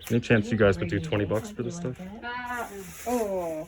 Any chance you guys would do 20 bucks for this stuff? Oh.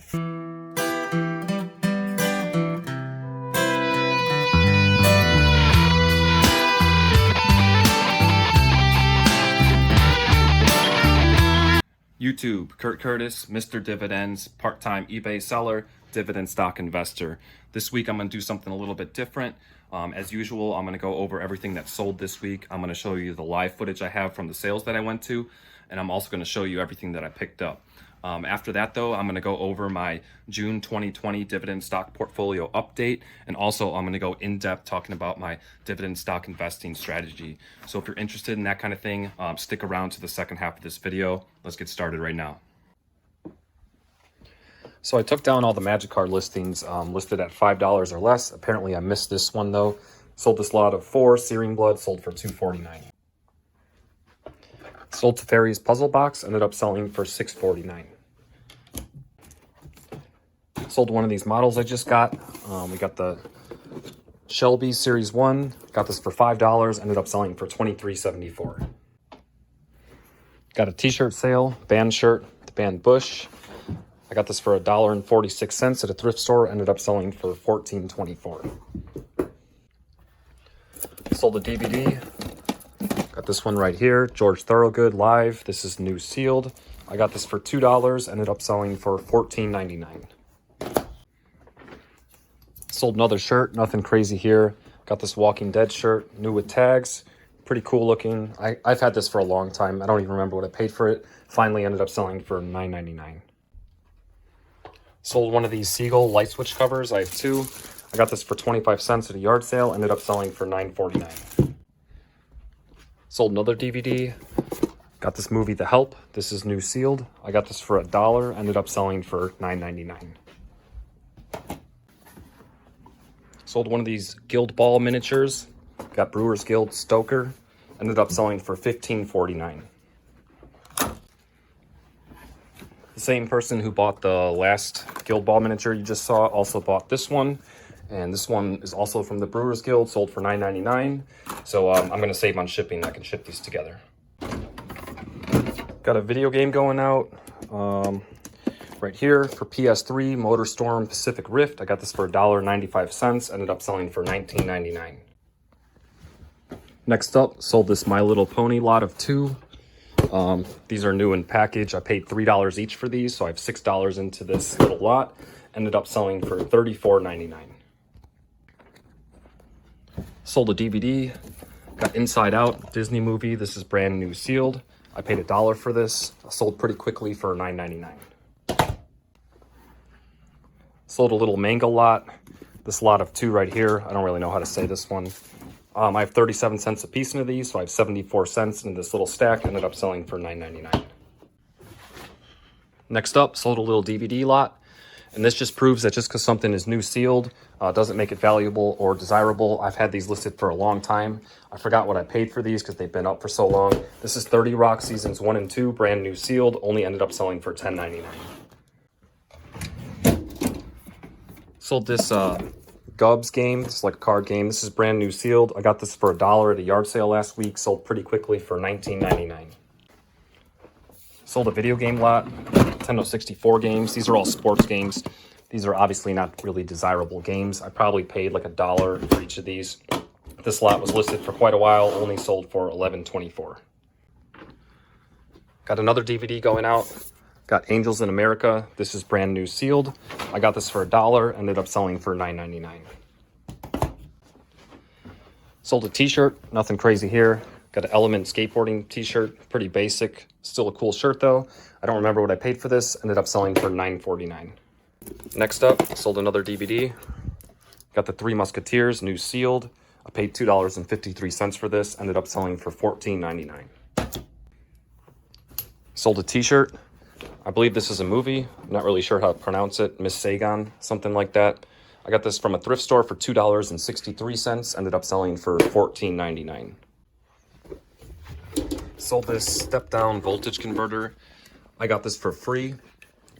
YouTube, Kurt Curtis, Mr. Dividends, part-time eBay seller, dividend stock investor. This week I'm going to do something a little bit different. As usual, I'm going to go over everything that sold this week. I'm going to show you the live footage I have from the sales that I went to, and I'm also going to show you everything that I picked up. After that, though, I'm going to go over my June 2020 dividend stock portfolio update, and also I'm going to go in depth talking about my dividend stock investing strategy. So if you're interested in that kind of thing, stick around to the second half of this video. Let's get started right now. So I took down all the Magic Card listings listed at $5 or less. Apparently I missed this one though. Sold this lot of 4 Searing Blood, sold for $2.49. Sold Teferi's Puzzle Box, ended up selling for $6.49. Sold one of these models I just got. We got the Shelby Series 1. Got this for $5, ended up selling for $23.74. Got a t-shirt sale, band shirt, the band Bush. I got this for $1.46 at a thrift store, ended up selling for $14.24. Sold a DVD. Got this one right here, George Thorogood Live. This is new sealed. I got this for $2, ended up selling for $14.99. Sold another shirt, nothing crazy here. Got this Walking Dead shirt, new with tags. Pretty cool looking. I've had this for a long time. I don't even remember what I paid for it. Finally ended up selling for $9.99. Sold one of these Seagull light switch covers. I have 2. I got this for 25 cents at a yard sale. Ended up selling for $9.49. Sold another DVD. Got this movie The Help. This is new sealed. I got this for $1. Ended up selling for $9.99. Sold one of these Guild Ball miniatures. Got Brewers Guild Stoker. Ended up selling for $15.49. The same person who bought the last Guild Ball miniature you just saw also bought this one. And this one is also from the Brewers Guild, sold for $9.99. So I'm going to save on shipping. I can ship these together. Got a video game going out right here for PS3, MotorStorm Pacific Rift. I got this for $1.95. Ended up selling for $19.99. Next up, sold this My Little Pony lot of 2. These are new in package. I paid $3 each for these, so I have $6 into this little lot. Ended up selling for $34.99. Sold a DVD. Got Inside Out Disney movie. This is brand new sealed. I paid $1 for this. Sold pretty quickly for $9.99. Sold a little manga lot. This lot of 2 right here. I don't really know how to say this one. I have 37 cents a piece into these, so I have 74 cents in this little stack. Ended up selling for $9.99. Next up, sold a little DVD lot. And this just proves that just because something is new sealed doesn't make it valuable or desirable. I've had these listed for a long time. I forgot what I paid for these because they've been up for so long. This is 30 Rock Seasons 1 and 2, brand new sealed. Only ended up selling for $10.99. Sold this Gubs game. It's like a card game. This is brand new sealed. I got this for $1 at a yard sale last week. Sold pretty quickly for $19.99. Sold a video game lot. Nintendo 64 games. These are all sports games. These are obviously not really desirable games. I probably paid like $1 for each of these. This lot was listed for quite a while. Only sold for $11.24. Got another DVD going out. Got Angels in America. This is brand new sealed. I got this for $1. Ended up selling for $9.99. Sold a t-shirt. Nothing crazy here. Got an Element skateboarding t-shirt. Pretty basic. Still a cool shirt though. I don't remember what I paid for this. Ended up selling for $9.49. Next up, sold another DVD. Got the 3 Musketeers, new sealed. I paid $2.53 for this. Ended up selling for $14.99. Sold a t-shirt. I believe this is a movie. I'm not really sure how to pronounce it. Miss Saigon, something like that. I got this from a thrift store for $2.63. Ended up selling for $14.99. Sold this step-down voltage converter. I got this for free.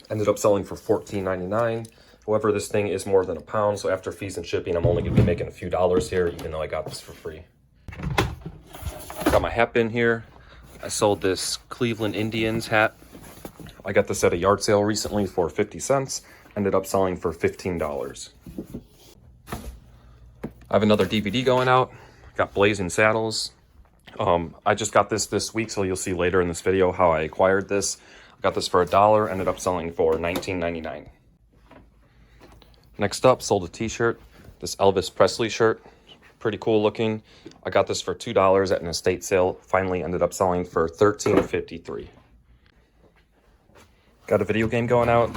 Ended up selling for $14.99. However, this thing is more than a pound, so after fees and shipping, I'm only going to be making a few dollars here, even though I got this for free. Got my hat bin here. I sold this Cleveland Indians hat. I got this at a yard sale recently for 50 cents. Ended up selling for $15. I have another DVD going out. Got Blazing Saddles. I just got this week, so you'll see later in this video how I acquired this. I got this for $1, ended up selling for $19.99. Next up, sold a t-shirt, this Elvis Presley shirt. Pretty cool looking. I got this for $2 at an estate sale. Finally ended up selling for $13.53. Got a video game going out.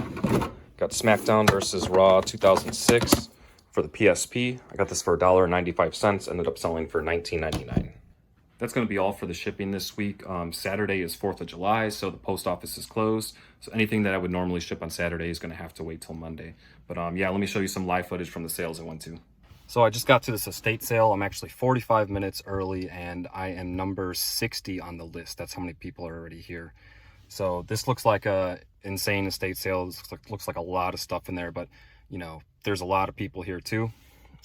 Got SmackDown versus Raw 2006 for the PSP. I got this for $1.95, ended up selling for $19.99. That's going to be all for the shipping this week. Saturday is 4th of July, so the post office is closed. So anything that I would normally ship on Saturday is going to have to wait till Monday. But yeah, let me show you some live footage from the sales I went to. So I just got to this estate sale. I'm actually 45 minutes early, and I am number 60 on the list. That's how many people are already here. So this looks like a insane estate sale. This looks like a lot of stuff in there, but you know, there's a lot of people here too.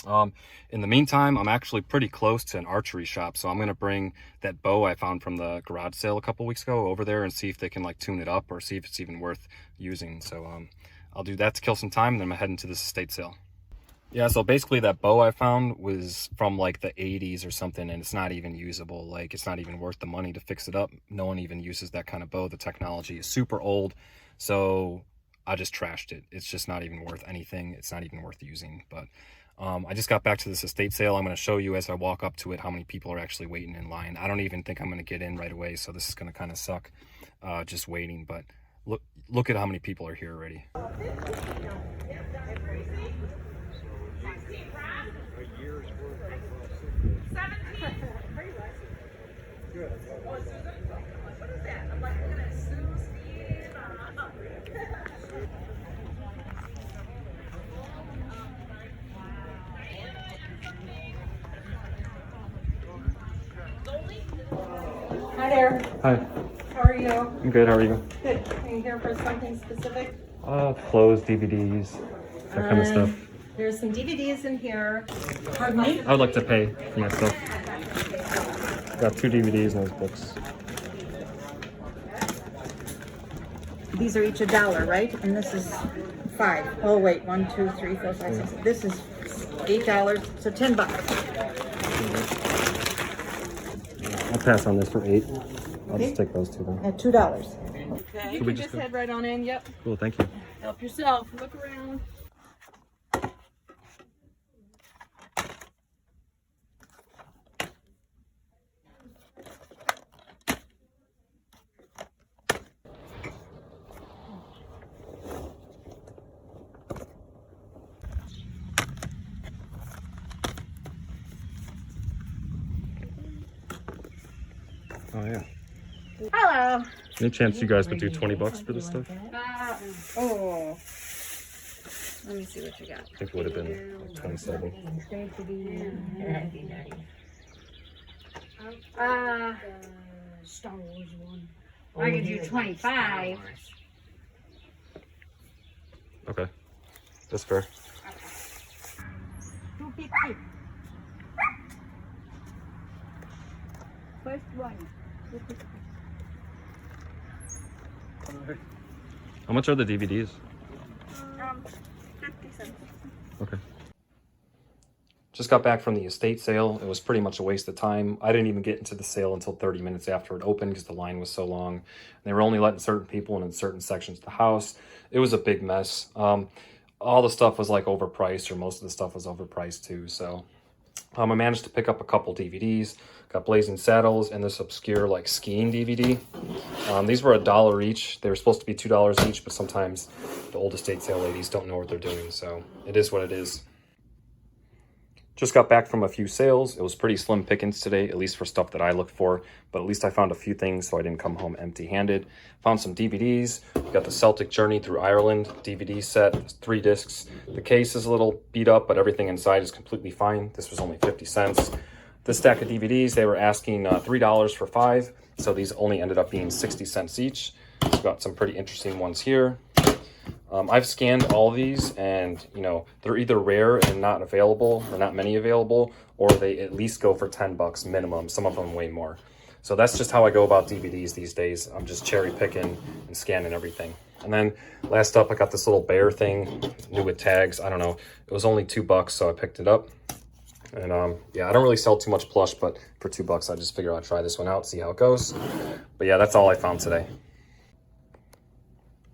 In the meantime, I'm actually pretty close to an archery shop, so I'm gonna bring that bow I found from the garage sale a couple weeks ago over there and see if they can like tune it up or see if it's even worth using. So I'll do that to kill some time, and then I'm heading to this estate sale. Yeah, so basically that bow I found was from like the 80s or something, and it's not even usable. Like, it's not even worth the money to fix it up. No one even uses that kind of bow. The technology is super old, so I just trashed it. It's just not even worth anything. It's not even worth using. But I just got back to this estate sale. I'm going to show you as I walk up to it how many people are actually waiting in line. I don't even think I'm going to get in right away, so this is going to kind of suck just waiting. But look at how many people are here already. Hi there. Hi, How are you? I'm good. How are you? Good. Are you here for something specific? Clothes, DVDs, that kind of stuff. There's some DVDs in here. Pardon me? I would like to pay for my stuff. Got 2 DVDs and those books. These are each $1, right? And this is 5. Oh wait, 1, 2, 3, 4, 5, 6. This is $8, so $10. I'll pass on this for 8. I'll Okay. just take those 2 then. At $2. Okay, you we can just just head right on in. Yep. Cool, thank you. Help yourself. Look around. Oh yeah. Hello. Any chance you guys would do $20 for this stuff? Oh. Let me see what you got. I think it would have been like 27. Star Wars one. I could do 25. Okay, that's fair. 250. First one. 250. How much are the DVDs? 50 cents. Okay. Just got back from the estate sale. It was pretty much a waste of time. I didn't even get into the sale until 30 minutes after it opened because the line was so long. They were only letting certain people in certain sections of the house. It was a big mess. All the stuff was like overpriced, or most of the stuff was overpriced too. So I managed to pick up a couple DVDs. Got Blazing Saddles and this obscure like skiing DVD. These were $1 each. They were supposed to be $2 each, but sometimes the old estate sale ladies don't know what they're doing. So it is what it is. Just got back from a few sales. It was pretty slim pickings today, at least for stuff that I look for, but at least I found a few things so I didn't come home empty-handed. Found some DVDs. Got the Celtic Journey Through Ireland DVD set, 3 discs. The case is a little beat up, but everything inside is completely fine. This was only 50 cents. This stack of DVDs, they were asking $3 for 5, so these only ended up being 60 cents each. So got some pretty interesting ones here. I've scanned all these, and you know, they're either rare and not available, or not many available, or they at least go for $10 minimum. Some of them way more. So that's just how I go about DVDs these days. I'm just cherry picking and scanning everything. And then last up, I got this little bear thing, new with tags. I don't know, it was only $2, so I picked it up. And yeah, I don't really sell too much plush, but for $2, I just figured I'd try this one out, see how it goes. But yeah, that's all I found today.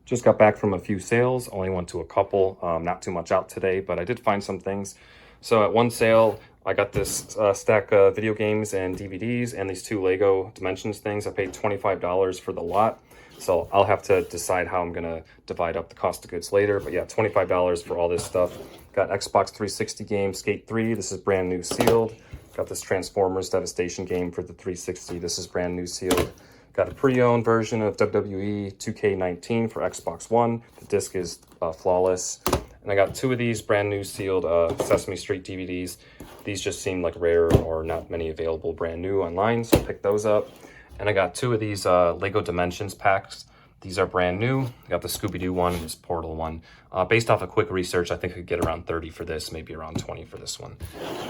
Just got back from a few sales, only went to a couple, not too much out today, but I did find some things. So at one sale, I got this stack of video games and DVDs and these 2 Lego Dimensions things. I paid $25 for the lot. So I'll have to decide how I'm gonna divide up the cost of goods later. But yeah, $25 for all this stuff. Got Xbox 360 game, Skate 3. This is brand new sealed. Got this Transformers Devastation game for the 360. This is brand new sealed. Got a pre-owned version of WWE 2K19 for Xbox One. The disc is flawless. And I got 2 of these brand new sealed Sesame Street DVDs. These just seem like rare or not many available brand new online, so I picked those up. And I got 2 of these Lego Dimensions packs. These are brand new. I got the Scooby-Doo one and this Portal one. Based off of quick research, I think I could get around 30 for this, maybe around 20 for this one.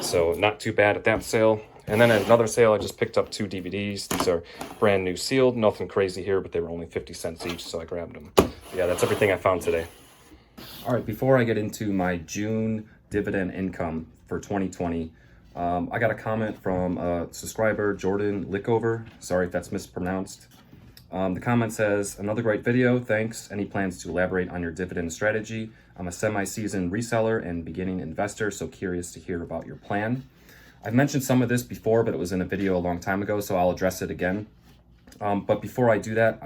So not too bad at that sale. And then at another sale, I just picked up 2 DVDs. These are brand new sealed, nothing crazy here, but they were only 50 cents each, so I grabbed them. Yeah, that's everything I found today. All right, before I get into my June dividend income for 2020, I got a comment from a subscriber, Jordan Lickover. Sorry if that's mispronounced. The comment says, another great video, thanks. Any plans to elaborate on your dividend strategy? I'm a semi-seasoned reseller and beginning investor, so curious to hear about your plan. I've mentioned some of this before, but it was in a video a long time ago, so I'll address it again. But before I do that,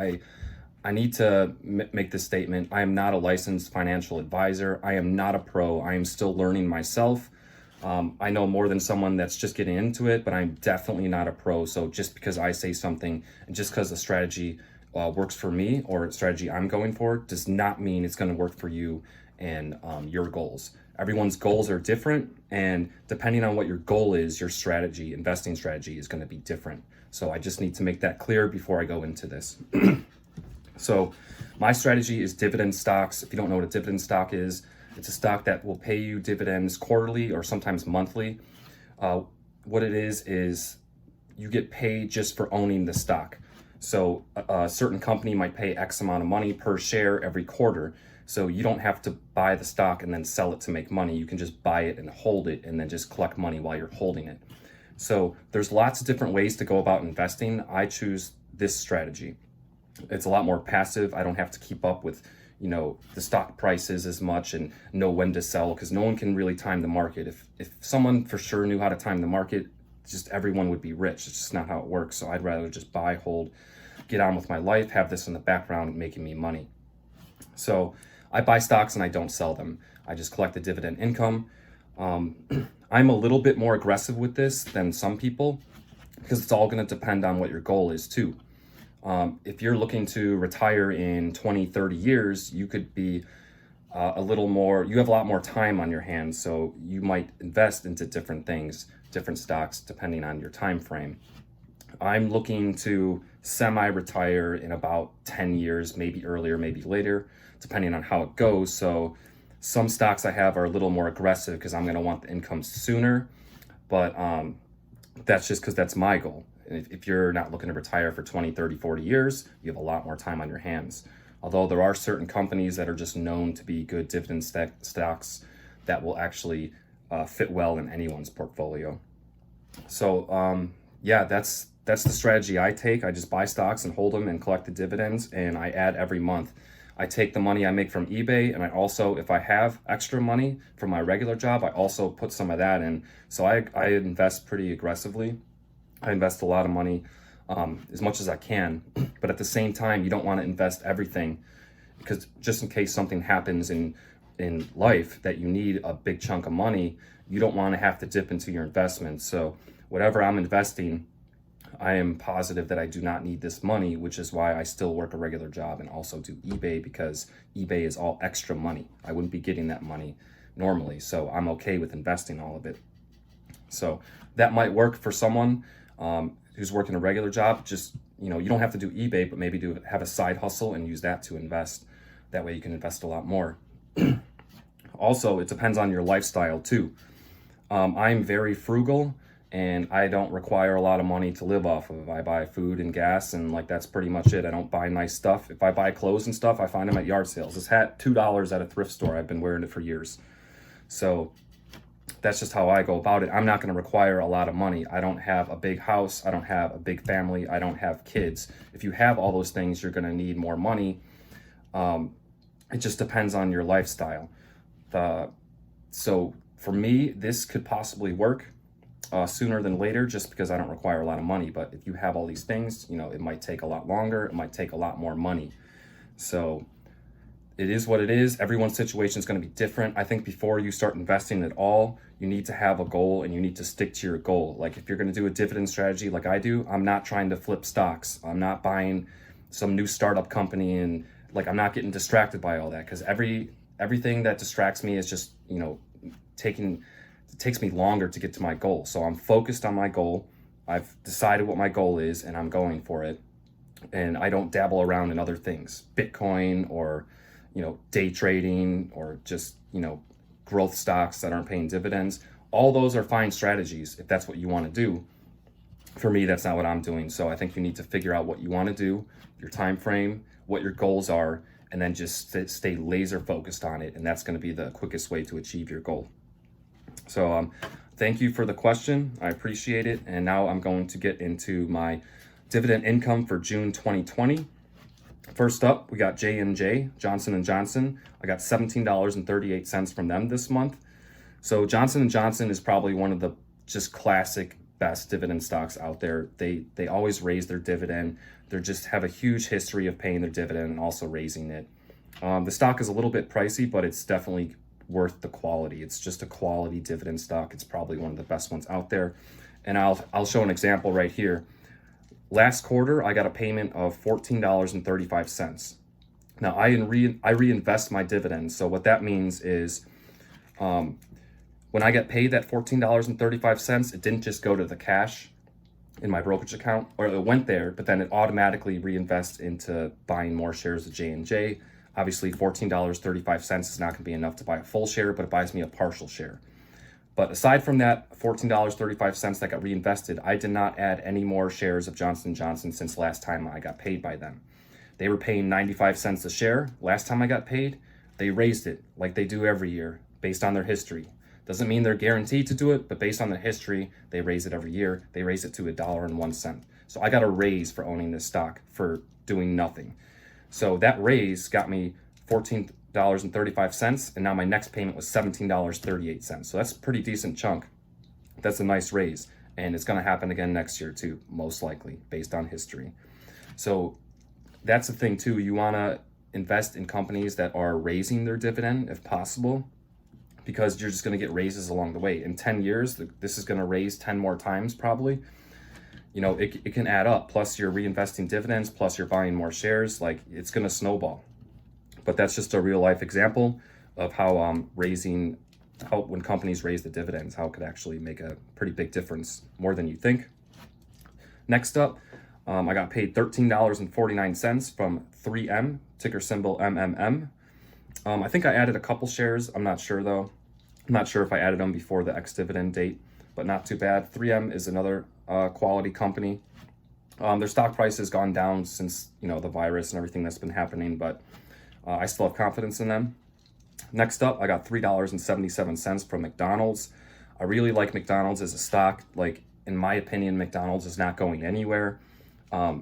I need to make this statement. I am not a licensed financial advisor. I am not a pro. I am still learning myself. I know more than someone that's just getting into it, but I'm definitely not a pro. So just because I say something and just because the strategy works for me or strategy I'm going for does not mean it's going to work for you and your goals. Everyone's goals are different, and depending on what your goal is, your strategy, investing strategy is going to be different. So I just need to make that clear before I go into this. So my strategy is dividend stocks. If you don't know what a dividend stock is, it's a stock that will pay you dividends quarterly or sometimes monthly. What it is you get paid just for owning the stock. So a certain company might pay X amount of money per share every quarter. So you don't have to buy the stock and then sell it to make money. You can just buy it and hold it and then just collect money while you're holding it. So there's lots of different ways to go about investing. I choose this strategy. It's a lot more passive. I don't have to keep up with, the stock prices as much and know when to sell, because no one can really time the market. If someone for sure knew how to time the market, just everyone would be rich. It's just not how it works. So I'd rather just buy, hold, get on with my life, have this in the background making me money. So I buy stocks and I don't sell them. I just collect the dividend income. I'm a little bit more aggressive with this than some people because it's all going to depend on what your goal is too. If you're looking to retire in 20, 30 years, you could be you have a lot more time on your hands. So you might invest into different things, different stocks, depending on your time frame. I'm looking to semi-retire in about 10 years, maybe earlier, maybe later, depending on how it goes. So some stocks I have are a little more aggressive because I'm going to want the income sooner, but that's just because that's my goal. If you're not looking to retire for 20, 30, 40 years, you have a lot more time on your hands. Although there are certain companies that are just known to be good dividend stocks that will actually fit well in anyone's portfolio. So yeah, that's the strategy I take. I just buy stocks and hold them and collect the dividends, and I add every month. I take the money I make from eBay, and I also, if I have extra money from my regular job, I also put some of that in. So I invest pretty aggressively. I invest a lot of money, as much as I can, but at the same time, you don't want to invest everything, because just in case something happens in life that you need a big chunk of money, you don't want to have to dip into your investments. So whatever I'm investing, I am positive that I do not need this money, which is why I still work a regular job and also do eBay, because eBay is all extra money. I wouldn't be getting that money normally, so I'm okay with investing all of it. So that might work for someone who's working a regular job. Just, you don't have to do eBay, but maybe have a side hustle and use that to invest. That way you can invest a lot more. Also, it depends on your lifestyle too. I'm very frugal, and I don't require a lot of money to live off of. I buy food and gas, and like that's pretty much it. I don't buy nice stuff. If I buy clothes and stuff, I find them at yard sales. This hat, $2 at a thrift store. I've been wearing it for years. So that's just how I go about it. I'm not going to require a lot of money. I don't have a big house. I don't have a big family. I don't have kids. If you have all those things, you're going to need more money. It just depends on your lifestyle. So for me, this could possibly work sooner than later, just because I don't require a lot of money. But if you have all these things, you know, it might take a lot longer. It might take a lot more money. So it is what it is. Everyone's situation is going to be different. I think before you start investing at all, you need to have a goal and you need to stick to your goal. Like if you're going to do a dividend strategy like I do, I'm not trying to flip stocks. I'm not buying some new startup company, and like I'm not getting distracted by all that, because everything that distracts me is just, you know, it takes me longer to get to my goal. So I'm focused on my goal. I've decided what my goal is and I'm going for it. And I don't dabble around in other things, Bitcoin or, you know, day trading or just, you know, growth stocks that aren't paying dividends. All those are fine strategies if that's what you want to do. For me, that's not what I'm doing. So I think you need to figure out what you want to do, your time frame, what your goals are, and then just stay laser focused on it. And that's going to be the quickest way to achieve your goal. So thank you for the question. I appreciate it. And now I'm going to get into my dividend income for June 2020. First up, we got J&J, Johnson & Johnson. I got $17.38 from them this month. So Johnson & Johnson is probably one of the just classic best dividend stocks out there. They always raise their dividend. They just have a huge history of paying their dividend and also raising it. The stock is a little bit pricey, but it's definitely worth the quality. It's just a quality dividend stock. It's probably one of the best ones out there. And I'll show an example right here. Last quarter, I got a payment of $14.35. Now, I reinvest my dividends. So what that means is when I get paid that $14.35, it didn't just go to the cash in my brokerage account, or it went there, but then it automatically reinvests into buying more shares of J&J. Obviously, $14.35 is not going to be enough to buy a full share, but it buys me a partial share. But aside from that $14.35 that got reinvested, I did not add any more shares of Johnson & Johnson since last time I got paid by them. They were paying 95 cents a share. Last time I got paid, they raised it like they do every year based on their history. Doesn't mean they're guaranteed to do it, but based on the history, they raise it every year. They raise it to $1.01. So I got a raise for owning this stock for doing nothing. So that raise got me $14.35, and now my next payment was $17.38. So that's a pretty decent chunk. That's a nice raise, and it's going to happen again next year too, most likely, based on history. So that's the thing too. You want to invest in companies that are raising their dividend if possible, because you're just going to get raises along the way. In 10 years, this is going to raise 10 more times probably. You know, it can add up. Plus you're reinvesting dividends, plus you're buying more shares. Like, it's going to snowball. But that's just a real life example of how when companies raise the dividends, how it could actually make a pretty big difference, more than you think. Next up, I got paid $13.49 from 3M, ticker symbol MMM. I think I added a couple shares. I'm not sure though. I'm not sure if I added them before the ex-dividend date, but not too bad. 3M is another quality company. Their stock price has gone down since, you know, the virus and everything that's been happening, but I still have confidence in them. Next up, I got $3.77 from McDonald's. I really like McDonald's as a stock. Like, in my opinion, McDonald's is not going anywhere.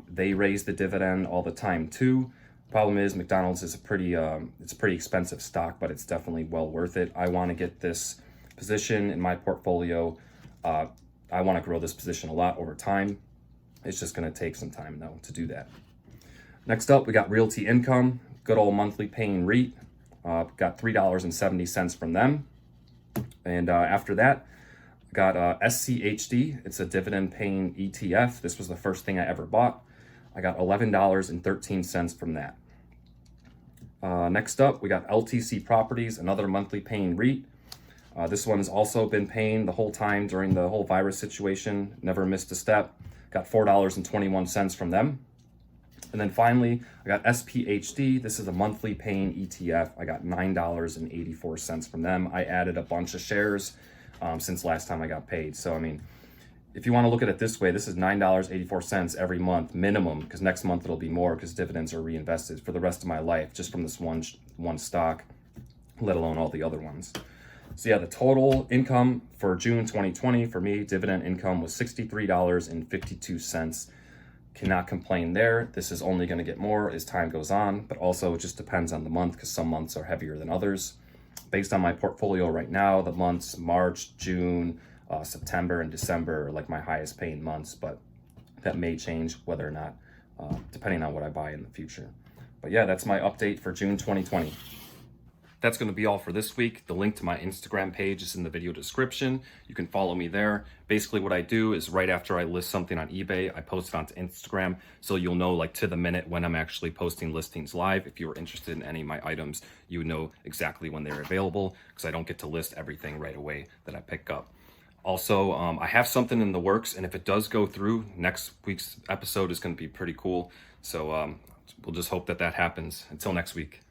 They raise the dividend all the time too. Problem is, McDonald's is it's a pretty expensive stock, but it's definitely well worth it. I want to get this position in my portfolio. I want to grow this position a lot over time. It's just going to take some time though to do that. Next up, we got Realty Income, good old monthly paying REIT. Got $3.70 from them. And after that, I got SCHD. It's a dividend paying ETF. This was the first thing I ever bought. I got $11.13 from that. Next up, we got LTC Properties, another monthly paying REIT. This one has also been paying the whole time during the whole virus situation, never missed a step. Got $4.21 from them. And then finally, I got SPHD. This is a monthly paying ETF. I got $9.84 from them. I added a bunch of shares since last time I got paid. So, I mean, if you want to look at it this way, this is $9.84 every month minimum, because next month it'll be more because dividends are reinvested for the rest of my life just from this one stock, let alone all the other ones. So yeah, the total income for June 2020 for me, dividend income was $63.52. Cannot complain there. This is only going to get more as time goes on, but also it just depends on the month because some months are heavier than others. Based on my portfolio right now, the months March, June, September, and December are like my highest paying months, but that may change whether or not, depending on what I buy in the future. But yeah, that's my update for June 2020. That's going to be all for this week. The link to my Instagram page is in the video description. You can follow me there. Basically what I do is right after I list something on eBay, I post it onto Instagram, so you'll know like to the minute when I'm actually posting listings live. If you were interested in any of my items, you would know exactly when they're available, because I don't get to list everything right away that I pick up. Also, I have something in the works, and if it does go through, next week's episode is going to be pretty cool. So we'll just hope that happens. Until next week.